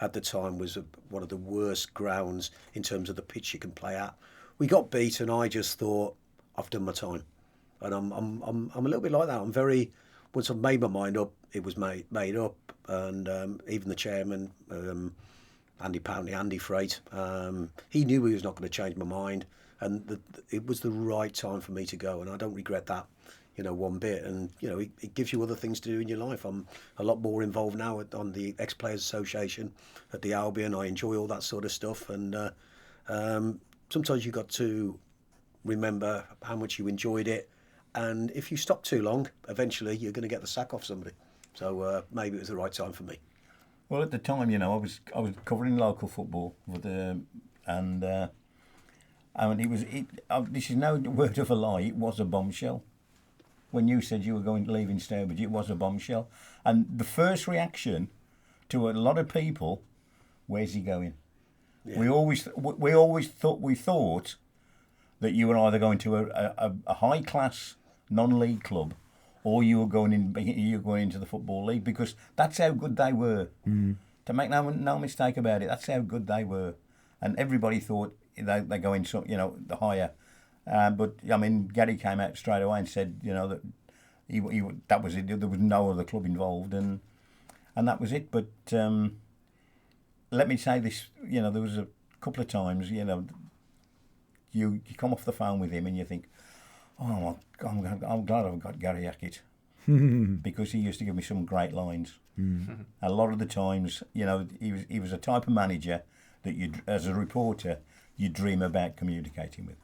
at the time was one of the worst grounds in terms of the pitch you can play at. We got beat, and I just thought, I've done my time, and I'm a little bit like that. I'm very, once I've made my mind up, it was made up, and even the chairman, Andy Pountney, Andy Freight, he knew he was not going to change my mind. And it was the right time for me to go, and I don't regret that, one bit. And it gives you other things to do in your life. I'm a lot more involved now on the Ex-Players Association at the Albion. I enjoy all that sort of stuff, and sometimes you got to remember how much you enjoyed it. And if you stop too long, eventually you're going to get the sack off somebody. So maybe it was the right time for me. Well, at the time, I was covering local football and this is no word of a lie, it was a bombshell. When you said you were going to leave in Stourbridge, it was a bombshell. And the first reaction to a lot of people, where's he going? Yeah. We always thought that you were either going to a high class non-league club, or you were going into the Football League, because that's how good they were. To make no mistake about it, that's how good they were. And everybody thought they go in, the higher. But I mean, Gary came out straight away and said, that that was it. There was no other club involved, and that was it. But let me say this, there was a couple of times, you come off the phone with him and you think, oh, I'm glad I've got Gary Hackett, because he used to give me some great lines. A lot of the times, he was a type of manager that you, as a reporter, you dream about communicating with.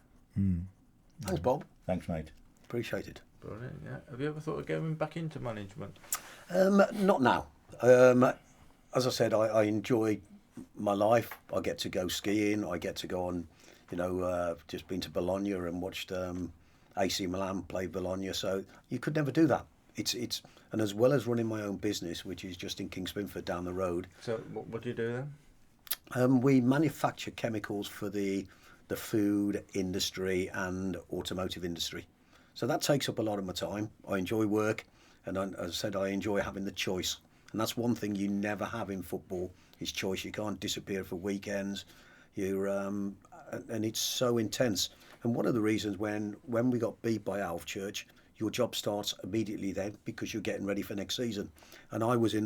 Thanks, Bob. Thanks, mate. Appreciate it. Brilliant, yeah. Have you ever thought of going back into management? Not now. As I said, I enjoy my life. I get to go skiing. I get to go on, just been to Bologna and watched AC Milan play Bologna. So you could never do that. It's and as well as running my own business, which is just in Kings Spinford down the road. So what do you do then? We manufacture chemicals for the food industry and automotive industry. So that takes up a lot of my time. I enjoy work, and as I said, I enjoy having the choice. And that's one thing you never have in football, is choice. You can't disappear for weekends. And it's so intense. And one of the reasons when we got beat by Alfchurch, your job starts immediately then, because you're getting ready for next season. And I was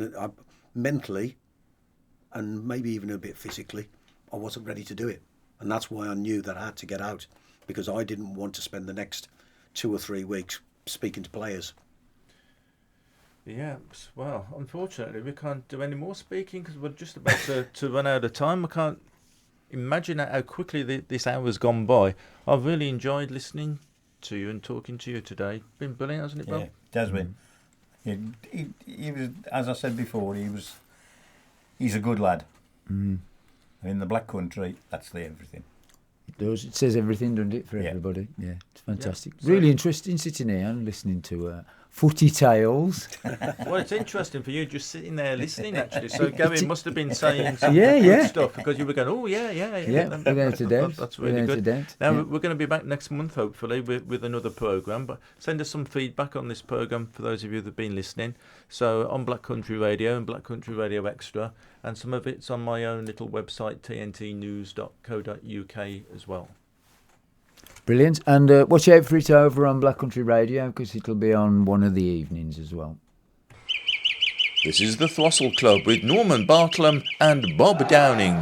mentally, and maybe even a bit physically, I wasn't ready to do it. And that's why I knew that I had to get out, because I didn't want to spend the next 2 or 3 weeks speaking to players. Yeah, well, unfortunately, we can't do any more speaking because we're just about to run out of time. I can't imagine how quickly this hour's gone by. I've really enjoyed listening to you and talking to you today. It's been brilliant, hasn't it, Bob? Yeah, it has been. He was, as I said before, he's a good lad. In the Black Country, that's everything. It does. It says everything, doesn't it, for everybody? Yeah, it's fantastic. Yeah. Really interesting sitting here and listening to footy tales. Well, it's interesting for you just sitting there listening, actually. So Gary must have been saying some good stuff, because you were going, oh, yeah. Without a doubt. That's really good. Now, we're going to be back next month, hopefully, with another programme. But send us some feedback on this programme for those of you that have been listening. So on Black Country Radio and Black Country Radio Xtra, and some of it's on my own little website, tntnews.co.uk as well. Brilliant. And watch out for it over on Black Country Radio, because it'll be on one of the evenings as well. This is the Throstle Club with Norman Bartlam and Bob Downing.